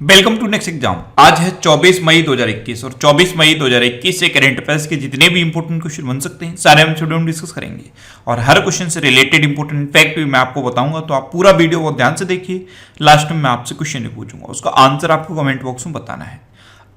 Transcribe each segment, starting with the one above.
Welcome to next exam. आज है 24 मई 2021 और 24 मई 2021 से करंट अफेयर्स के जितने भी इंपॉर्टेंट क्वेश्चन बन सकते हैं सारे हम वीडियो में डिस्कस करेंगे और हर क्वेश्चन से रिलेटेड इंपॉर्टेंट फैक्ट भी मैं आपको बताऊंगा। तो आप पूरा वीडियो बहुत ध्यान से देखिए। लास्ट में मैं आपसे क्वेश्चन भी पूछूंगा, उसका आंसर आपको कमेंट बॉक्स में बताना है।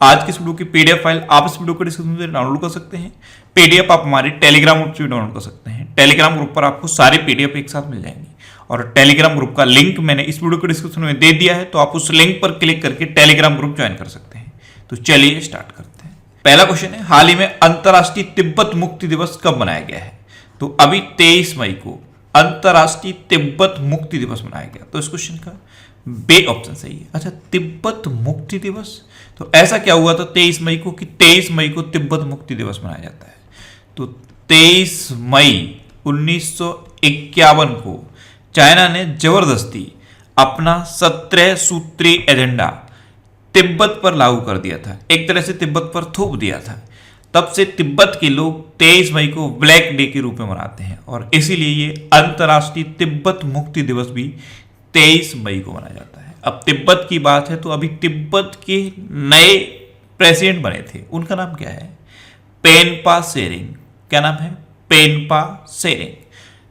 आज की इस वीडियो की पीडीएफ फाइल आप इस वीडियो को डिस्क्रिप्शन में डाउनलोड कर सकते हैं। पीडीएफ आप हमारे टेलीग्राम ग्रुप से डाउनलोड कर सकते हैं। टेलीग्राम ग्रुप पर आपको सारे पीडीएफ एक साथ मिल जाएंगे और टेलीग्राम ग्रुप का लिंक मैंने इस वीडियो के डिस्क्रिप्शन में दे दिया है, तो आप उस लिंक पर क्लिक करके टेलीग्राम ग्रुप ज्वाइन कर सकते हैं। तो चलिए स्टार्ट करते हैं। पहला क्वेश्चन है, हाल ही में अंतर्राष्ट्रीय तिब्बत मुक्ति दिवस कब मनाया गया है? तो अभी 23 मई को अंतर्राष्ट्रीय तिब्बत मुक्ति दिवस मनाया गया। तो इस क्वेश्चन का बे ऑप्शन सही है। अच्छा, तिब्बत मुक्ति दिवस, तो ऐसा क्या हुआ था 23 मई को कि 23 मई को तिब्बत मुक्ति दिवस मनाया जाता है? तो 23 मई 1951 को चाइना ने जबरदस्ती अपना 17 सूत्रीय एजेंडा तिब्बत पर लागू कर दिया था, एक तरह से तिब्बत पर थोप दिया था। तब से तिब्बत के लोग 23 मई को ब्लैक डे के रूप में मनाते हैं और इसीलिए ये अंतर्राष्ट्रीय तिब्बत मुक्ति दिवस भी 23 मई को मनाया जाता है। अब तिब्बत की बात है तो अभी तिब्बत के नए प्रेसिडेंट बने थे, उनका नाम क्या है? पेनपा सेरिंग। क्या नाम है? पेनपा सेरिंग।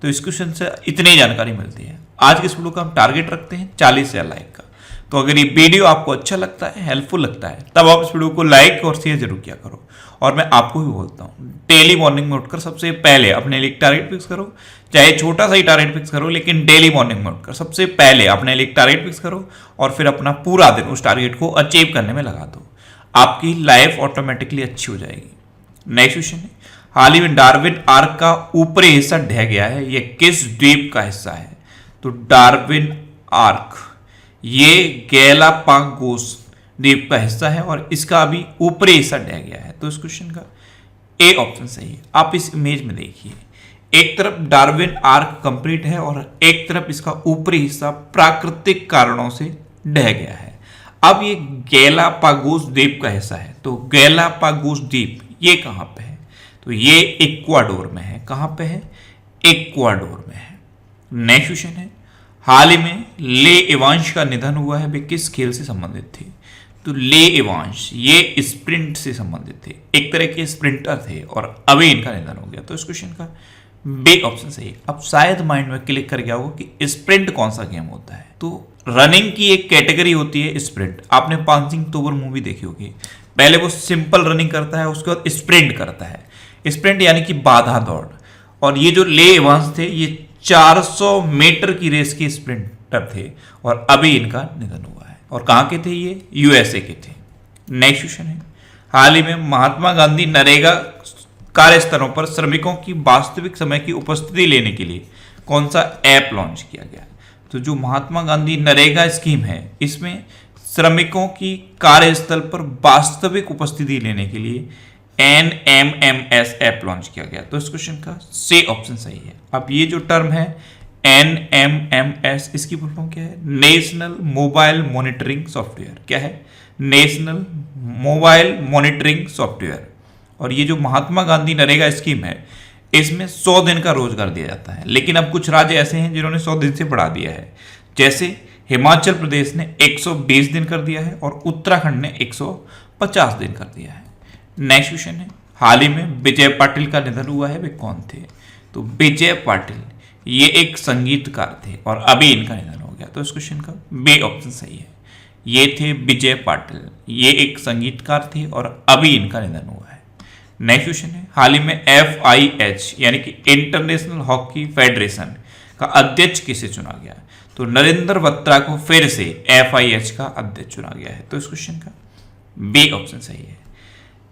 तो इस क्वेश्चन से इतनी जानकारी मिलती है। आज के इस वीडियो का हम टारगेट रखते हैं 40,000 लाइक का। तो अगर ये वीडियो आपको अच्छा लगता है, हेल्पफुल लगता है, तब आप इस वीडियो को लाइक और शेयर जरूर किया करो। और मैं आपको भी बोलता हूँ, डेली मॉर्निंग में उठकर सबसे पहले अपने लिए टारगेट फिक्स करो, चाहे छोटा सा ही टारगेट फिक्स करो, लेकिन डेली मॉर्निंग में उठकर सबसे पहले अपने लिए टारगेट फिक्स करो और फिर अपना पूरा दिन उस टारगेट को अचीव करने में लगा दो। आपकी लाइफ ऑटोमेटिकली अच्छी हो जाएगी। नेक्स्ट क्वेश्चन है, हाल ही में डार्विन आर्क का ऊपरी हिस्सा ढह गया है, यह किस द्वीप का हिस्सा है? तो डार्विन आर्क ये गैलापागोस द्वीप का हिस्सा है और इसका अभी ऊपरी हिस्सा ढह गया है। तो इस क्वेश्चन का ए ऑप्शन सही है। आप इस इमेज में देखिए, एक तरफ डार्विन आर्क कंप्लीट है और एक तरफ इसका ऊपरी हिस्सा प्राकृतिक कारणों से ढह गया है। अब ये गैलापागोस द्वीप का हिस्सा है। तो गैलापागोस द्वीप ये कहां पे है? तो ये इक्वाडोर में है। कहां पे है? इक्वाडोर में है। नेक्स्ट क्वेश्चन है, हाल ही में ले इवांश का निधन हुआ है, वे किस खेल से संबंधित थे? तो ले इवांश ये स्प्रिंट से संबंधित थे, एक तरह के स्प्रिंटर थे और अभी इनका निधन हो गया। तो इस क्वेश्चन का बे ऑप्शन सही है। अब शायद माइंड में क्लिक कर गया होगा कि स्प्रिंट कौन सा गेम होता है। तो रनिंग की एक कैटेगरी होती है स्प्रिंट। आपने पांसिंग तोमर मूवी देखी होगी, पहले वो सिंपल रनिंग करता है, उसके बाद स्प्रिंट करता है। स्प्रिंट यानी कि बाधा दौड़। और ये जो ले इवांस थे ये 400 मीटर की रेस के स्प्रिंटर थे और अभी इनका निधन हुआ है। और कहाँ के थे ये? यूएसए के थे। नेक्स्ट क्वेश्चन है, हाल ही में महात्मा गांधी नरेगा कार्यस्थलों पर श्रमिकों की वास्तविक समय की उपस्थिति लेने के लिए कौन सा ऐप लॉन्च किया गया? तो जो महात्मा गांधी नरेगा स्कीम है, इसमें श्रमिकों की कार्यस्थल पर वास्तविक उपस्थिति लेने के लिए NMMS ऐप लॉन्च किया गया। तो इस क्वेश्चन का सी ऑप्शन सही है। अब ये जो टर्म है NMMS, इसकी फुल फॉर्म क्या है? National mobile monitoring software. क्या है? National mobile monitoring software. और ये जो महात्मा गांधी नरेगा स्कीम है, इसमें 100 दिन का रोजगार दिया जाता है, लेकिन अब कुछ राज्य ऐसे हैं जिन्होंने 100 दिन से बढ़ा दिया है। जैसे हिमाचल प्रदेश ने 120 दिन कर दिया है और उत्तराखंड ने 150 दिन कर दिया है। नेक्स्ट क्वेश्चन है, हाल ही में विजय पाटिल का निधन हुआ है, वे कौन थे? तो विजय पाटिल ये एक संगीतकार थे और अभी इनका निधन हो गया। तो इस क्वेश्चन का बी ऑप्शन सही है। ये थे विजय पाटिल, ये एक संगीतकार थे और अभी इनका निधन हुआ है। नेक्स्ट क्वेश्चन है, हाल ही में FIH यानी कि इंटरनेशनल हॉकी फेडरेशन का अध्यक्ष किसे चुना गया? तो नरेंद्र बत्रा को फिर से FIH का अध्यक्ष चुना गया है। तो इस क्वेश्चन का बी ऑप्शन सही है।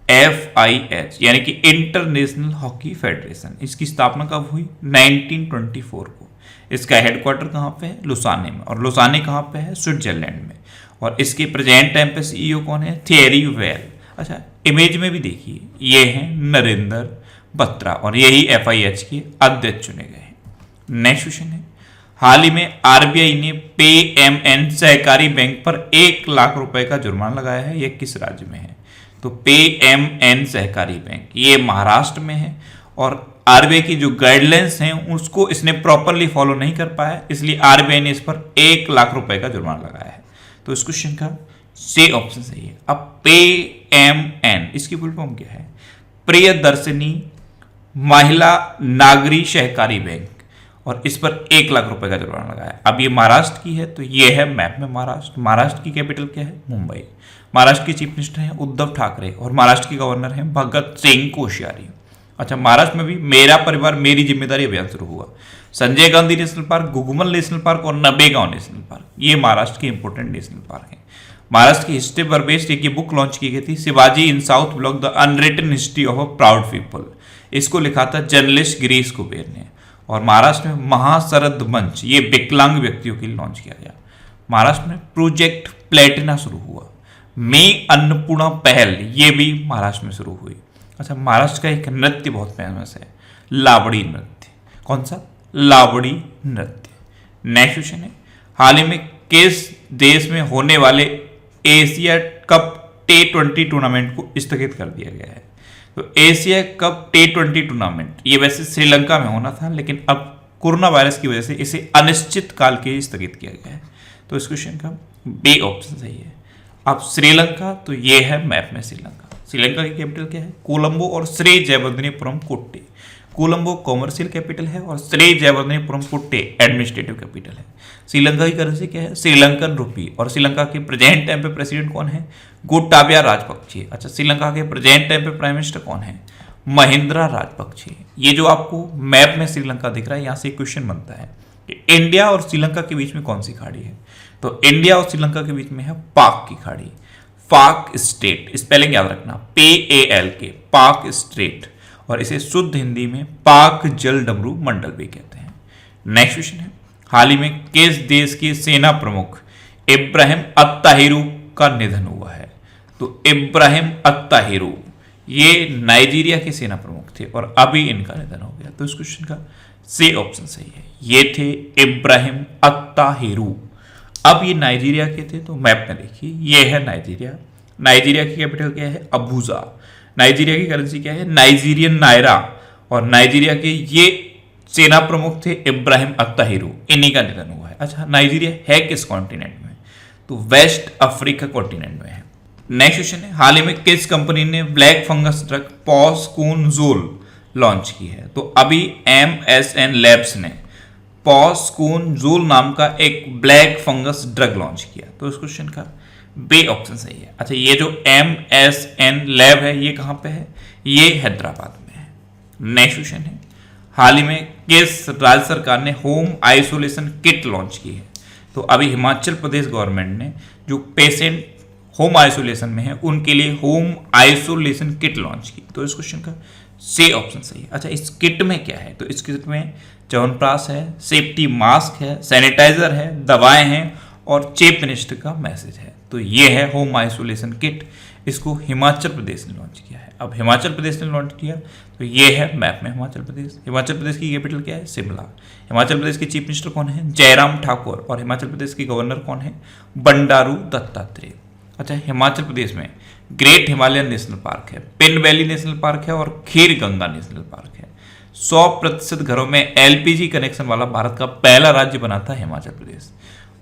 FIH यानी कि इंटरनेशनल हॉकी फेडरेशन, इसकी स्थापना कब हुई? 1924 को। इसका हेडक्वार्टर कहाँ पे है? लुसाने में। और लुसाने कहाँ पे है? स्विट्जरलैंड में। और इसके प्रेजेंट टाइम पे CEO कौन है? Theory well. अच्छा, इमेज में भी देखिए, ये है नरेंद्र बत्रा और यही FIH के अध्यक्ष चुने गए हैं। नेक्स्ट क्वेश्चन है, हाल ही में RBI ने PMN सहकारी बैंक पर 1 लाख रुपए का जुर्माना लगाया है, यह किस राज्य में है? तो PMN सहकारी बैंक ये महाराष्ट्र में है और RBI की जो गाइडलाइंस हैं उसको इसने प्रॉपरली फॉलो नहीं कर पाया, इसलिए RBI ने इस पर 1 लाख रुपए का जुर्माना लगाया है। तो इस क्वेश्चन का सी ऑप्शन सही है। अब PMN इसकी फुल फॉर्म क्या है? प्रियदर्शनी महिला नागरी सहकारी बैंक, और इस पर 1 लाख रुपए का जुर्माना लगाया। अब ये महाराष्ट्र की है, तो ये है मैप में महाराष्ट्र। महाराष्ट्र की कैपिटल क्या है? मुंबई। महाराष्ट्र के चीफ मिनिस्टर हैं उद्धव ठाकरे और महाराष्ट्र के गवर्नर हैं भगत सिंह कोश्यारी। अच्छा, महाराष्ट्र में भी मेरा परिवार मेरी जिम्मेदारी अभियान शुरू हुआ। Sanjay Gandhi national park, Gugamal national park और नबेगांव नेशनल पार्क, ये महाराष्ट्र के इंपोर्टेंट नेशनल पार्क हैं। महाराष्ट्र की हिस्ट्री पर बेस्ड एक बुक लॉन्च की गई थी, Shivaji in South Block the unwritten history of a proud people. इसको लिखा था जर्नलिस्ट गिरीश कुबेर ने। और महाराष्ट्र में महाशरद मंच, ये विकलांग व्यक्तियों के लिए लॉन्च किया गया। महाराष्ट्र में प्रोजेक्ट प्लेटिना शुरू हुआ। में अन्नपूर्णा पहल, ये भी महाराष्ट्र में शुरू हुई। अच्छा, महाराष्ट्र का एक नृत्य बहुत फेमस है, लावड़ी नृत्य। कौन सा? लावड़ी नृत्य। नेक्स्ट क्वेश्चन है, हाल ही में किस देश में होने वाले एशिया कप T20 टूर्नामेंट को स्थगित कर दिया गया है? तो एशिया कप T20 टूर्नामेंट ये वैसे श्रीलंका में होना था, लेकिन अब कोरोना वायरस की वजह से इसे अनिश्चित काल के लिए स्थगित किया गया है। तो इस क्वेश्चन का बी ऑप्शन सही है। अब श्रीलंका, तो ये है मैप में श्रीलंका। श्रीलंका की कैपिटल क्या है? कोलंबो और श्री जयवर्धनेपुरम कुट्टे। कोलंबो कॉमर्शियल कैपिटल है और श्री जयवर्धनेपुरम कुट्टे एडमिनिस्ट्रेटिव कैपिटल है। श्रीलंका की करेंसी क्या है? श्रीलंकन रुपी। और श्रीलंका के प्रेजेंट टाइम पे प्रेसिडेंट कौन है? गोटाबाया राजपक्षे। अच्छा, श्रीलंका के प्रेजेंट टाइम पे प्राइम मिनिस्टर कौन है? महिंद्रा राजपक्षे। ये जो आपको मैप में श्रीलंका दिख रहा है, यहाँ से क्वेश्चन बनता है कि इंडिया और श्रीलंका के बीच में कौन सी खाड़ी है? तो इंडिया और श्रीलंका के बीच में है पाक की खाड़ी, पाक स्टेट। स्पेलिंग याद रखना, PALK, पाक स्टेट। और इसे शुद्ध हिंदी में पाक जल डमरू मंडल भी कहते हैं। नेक्स्ट क्वेश्चन है, हाल ही में किस देश के सेना प्रमुख इब्राहिम अत्ताहिरू का निधन हुआ है? तो इब्राहिम अत्ताहिरू ये नाइजीरिया के सेना प्रमुख थे और अभी इनका निधन हो गया। तो इस क्वेश्चन का सी ऑप्शन सही है। ये थे इब्राहिम अत्ताहिरू। अब ये नाइजीरिया के थे, तो मैप में देखिए ये है नाइजीरिया। नाइजीरिया की कैपिटल क्या है? अबूजा। नाइजीरिया की करेंसी क्या है? नाइजीरियन नायरा। और नाइजीरिया के ये सेना प्रमुख थे इब्राहिम अत्ताहिरू, इन्हीं का निधन हुआ है। अच्छा, नाइजीरिया है किस कॉन्टिनेंट में? तो वेस्ट अफ्रीका कॉन्टिनेंट में है। नेक्स्ट क्वेश्चन है, हाल ही में किस कंपनी ने ब्लैक फंगस ड्रग पॉसकूनजोल लॉन्च की है? तो अभी MSN लैब्स ने पॉसकूनजोल नाम का एक ब्लैक फंगस ड्रग लॉन्च किया। तो इस क्वेश्चन का बी ऑप्शन सही है। अच्छा, ये जो MSN लैब है ये कहाँ पे है? ये हैदराबाद में है। नेक्स्ट क्वेश्चन है, हाल ही में किस राज्य सरकार ने होम आइसोलेशन किट लॉन्च की है? तो अभी हिमाचल प्रदेश गवर्नमेंट ने जो पेशेंट होम आइसोलेशन में है उनके लिए होम आइसोलेशन किट लॉन्च की। तो इस क्वेश्चन का सी ऑप्शन सही है। अच्छा, इस किट में क्या है? तो इस किट में च्यवनप्राश है, सेफ्टी मास्क है, सैनिटाइजर है, दवाएं हैं और चीफ मिनिस्टर का मैसेज है। तो ये है होम आइसोलेशन किट। इसको हिमाचल प्रदेश ने लॉन्च किया है। अब हिमाचल प्रदेश ने लॉन्च किया, तो ये है मैप में हिमाचल प्रदेश। हिमाचल प्रदेश की कैपिटल क्या है? शिमला। हिमाचल प्रदेश के चीफ मिनिस्टर कौन है? जयराम ठाकुर। और हिमाचल प्रदेश के गवर्नर कौन है? बंडारू दत्तात्रेय। अच्छा, हिमाचल प्रदेश में ग्रेट हिमालयन नेशनल पार्क है, पिन वैली नेशनल पार्क है और खीर गंगा नेशनल पार्क है। 100% घरों में LPG कनेक्शन वाला भारत का पहला राज्य बना था हिमाचल प्रदेश।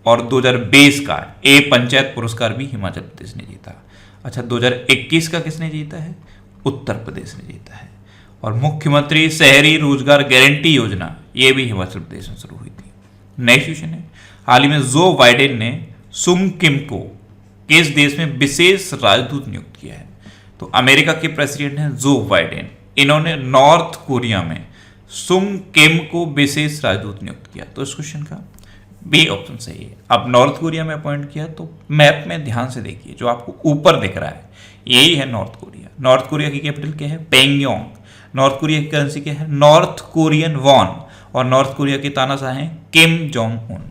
और 2020 का ए पंचायत पुरस्कार भी हिमाचल प्रदेश ने जीता। अच्छा, 2021 का किसने जीता है? उत्तर प्रदेश ने जीता है। और मुख्यमंत्री शहरी रोजगार गारंटी योजना ये भी हिमाचल प्रदेश में शुरू हुई थी। नेक्स्ट क्वेश्चन है, हाल ही में जो बाइडेन ने सुम किम को किस देश में विशेष राजदूत नियुक्त किया है? तो अमेरिका के प्रेसिडेंट हैं जो बाइडेन। इन्होंने नॉर्थ कोरिया में सुम किम को विशेष राजदूत नियुक्त किया। तो इस क्वेश्चन का बी ऑप्शन सही है। अब नॉर्थ कोरिया में अपॉइंट किया, तो मैप में ध्यान से देखिए, जो आपको ऊपर दिख रहा है यही है नॉर्थ कोरिया। नॉर्थ कोरिया की कैपिटल क्या है? पेंगयोंग। नॉर्थ कोरिया की करेंसी क्या है? North Korean von. और नॉर्थ कोरिया के तानाशाह हैं किम जोंग उन।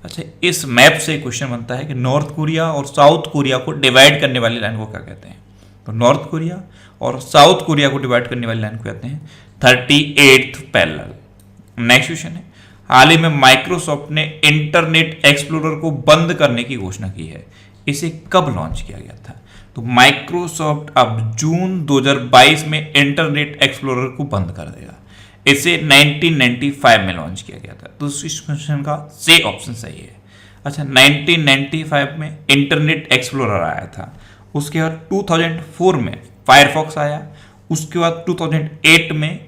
अच्छा, इस मैप से क्वेश्चन बनता है कि नॉर्थ कोरिया और साउथ कोरिया को डिवाइड करने वाली लाइन को क्या कहते हैं? तो नॉर्थ कोरिया और साउथ कोरिया को डिवाइड करने वाली लाइन को कहते हैं 38th पैरेलल। नेक्स्ट क्वेश्चन है, हाल ही में माइक्रोसॉफ्ट ने इंटरनेट एक्सप्लोरर को बंद करने की घोषणा की है। इसे कब लॉन्च किया गया था? तो माइक्रोसॉफ्ट अब जून 2022 में इंटरनेट एक्सप्लोरर को बंद कर देगा। इसे 1995 में लॉन्च किया गया था। तो इस क्वेश्चन का सी ऑप्शन सही है। अच्छा, 1995 में इंटरनेट एक्सप्लोरर आया था। उसके बाद 2004 में फायरफॉक्स आया। उसके बाद 2008 में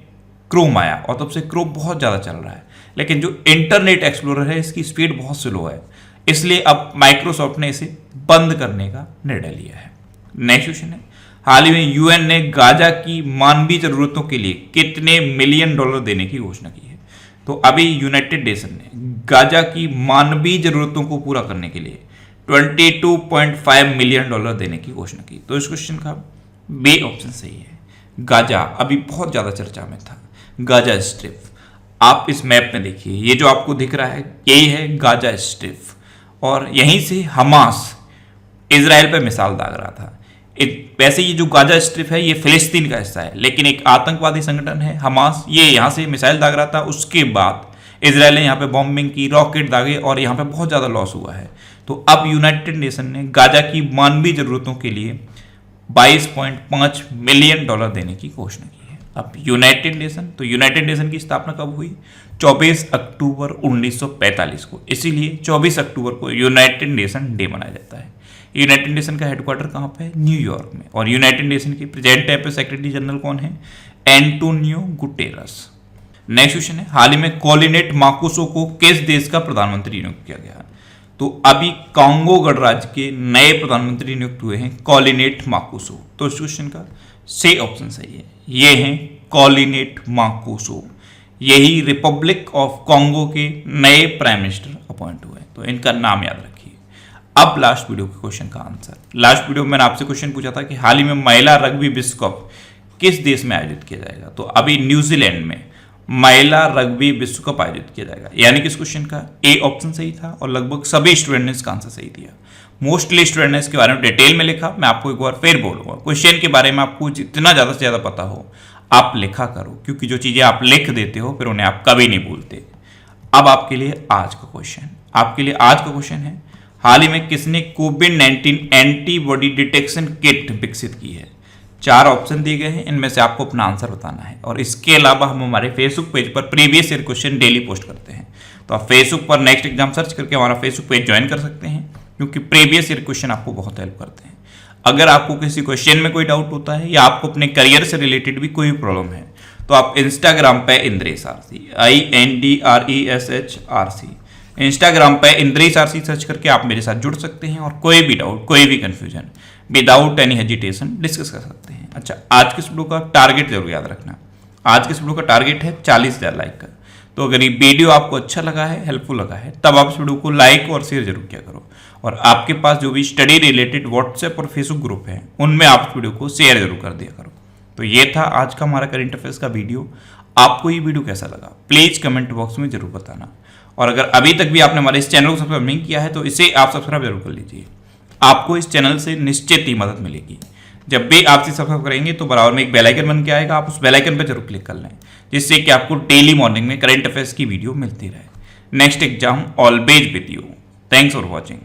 क्रोम आया और तब से क्रोम बहुत ज़्यादा चल रहा है। लेकिन जो इंटरनेट एक्सप्लोरर है इसकी स्पीड बहुत स्लो है, इसलिए अब माइक्रोसॉफ्ट ने इसे बंद करने का निर्णय लिया है। नेक्स्ट क्वेश्चन है, हाल ही में यूएन ने गाजा की मानवीय जरूरतों के लिए कितने मिलियन डॉलर देने की घोषणा की है? तो अभी यूनाइटेड नेशन ने गाजा की मानवीय जरूरतों को पूरा करने के लिए 22.5 मिलियन डॉलर देने की घोषणा की। तो इस क्वेश्चन का बी ऑप्शन सही है। गाजा अभी बहुत ज्यादा चर्चा में था। गाजा स्ट्रिप, आप इस मैप में देखिए, ये जो आपको दिख रहा है यही है गाजा स्ट्रिप और यहीं से हमास इजराइल पर मिसाल दाग रहा था। वैसे ये जो गाजा स्ट्रिप है ये फिलिस्तीन का हिस्सा है, लेकिन एक आतंकवादी संगठन है हमास, ये यहाँ से मिसाइल दाग रहा था। उसके बाद इजराइल ने यहाँ पे बॉम्बिंग की, रॉकेट दागे और यहाँ पे बहुत ज़्यादा लॉस हुआ है। तो अब यूनाइटेड नेशन ने गाजा की मानवीय जरूरतों के लिए 22.5 मिलियन डॉलर देने की घोषणा की है। अब यूनाइटेड नेशन की स्थापना कब हुई? 24 अक्टूबर 1945 को, इसीलिए 24 अक्टूबर को यूनाइटेड नेशन डे मनाया जाता है। यूनाइटेड नेशन का हेडक्वार्टर कहाँ पे है? न्यूयॉर्क में। और यूनाइटेड नेशन के प्रेजेंट टाइम पे सेक्रेटरी जनरल कौन है? Antonio Guterres. नेक्स्ट क्वेश्चन है, हाल ही में कॉलिनेट माकुसो को किस देश का प्रधानमंत्री नियुक्त किया गया? तो अभी कांगो गणराज्य के नए प्रधानमंत्री नियुक्त हुए हैं कॉलिनेट माकुसो। तो इस क्वेश्चन का सी ऑप्शन सही है, ये हैं कॉलिनेट माकुसो। यही रिपब्लिक ऑफ कांगो के नए प्राइम मिनिस्टर अपॉइंट हुए, तो इनका नाम याद रखिए। अब लास्ट वीडियो के क्वेश्चन का आंसर। लास्ट वीडियो में मैंने आपसे क्वेश्चन पूछा था कि हाल ही में महिला रग्बी विश्व कप किस देश में आयोजित किया जाएगा? तो अभी न्यूजीलैंड में महिला रग्बी विश्व कप आयोजित किया जाएगा। यानी कि इस क्वेश्चन का ए ऑप्शन सही था और लगभग सभी स्टूडेंट ने इसका आंसर सही दिया। मोस्टली स्टूडेंट ने इसके बारे में डिटेल में लिखा। मैं आपको एक बार फिर बोलूंगा, क्वेश्चन के बारे में आपको जितना ज्यादा से ज्यादा पता हो आप लिखा करो, क्योंकि जो चीजें आप लिख देते हो फिर उन्हें आप कभी नहीं भूलते। अब आपके लिए आज का क्वेश्चन है, हाल ही में किसने कोविड-19 एंटीबॉडी डिटेक्शन किट विकसित की है? 4 ऑप्शन दिए गए हैं, इनमें से आपको अपना आंसर बताना है। और इसके अलावा हम हमारे फेसबुक पेज पर previous year question daily post करते हैं, तो आप फेसबुक पर नेक्स्ट एग्जाम सर्च करके हमारा फेसबुक पेज ज्वाइन कर सकते हैं, क्योंकि प्रीवियस ईयर क्वेश्चन आपको बहुत हेल्प करते हैं। अगर आपको किसी क्वेश्चन में कोई डाउट होता है या आपको अपने करियर से रिलेटेड भी कोई प्रॉब्लम है, तो आप इंस्टाग्राम पे इंद्रेश आरसी INDRESHRC इंस्टाग्राम पे इंद्रेश आरसी सर्च करके आप मेरे साथ जुड़ सकते हैं और कोई भी डाउट, कोई भी confusion without any hesitation discuss कर सकते हैं। अच्छा, आज के वीडियो का टारगेट जरूर याद रखना। आज के वीडियो का टारगेट है 40,000 लाइक का। तो अगर ये वीडियो आपको अच्छा लगा है, हेल्पफुल लगा है, तब आप इस वीडियो को लाइक और शेयर जरूर किया करो। और आपके पास जो भी स्टडी रिलेटेड व्हाट्सएप और फेसबुक ग्रुप है उनमें आप इस वीडियो को शेयर जरूर कर दिया करो। तो ये था आज का हमारा करंट अफेयर्स का वीडियो। आपको ये वीडियो कैसा लगा प्लीज कमेंट बॉक्स में जरूर बताना। और अगर अभी तक भी आपने हमारे इस चैनल को सब्सक्राइब नहीं किया है तो इसे आप सब्सक्राइब जरूर कर लीजिए। आपको इस चैनल से निश्चित ही मदद मिलेगी। जब भी आप इसे सब्सक्राइब करेंगे तो बराबर में एक बेल आइकन बन के आएगा, आप उस बेल आइकन पर जरूर क्लिक कर लें, जिससे कि आपको डेली मॉर्निंग में करंट अफेयर्स की वीडियो मिलती रहे। Next exam always with you. Thanks for watching.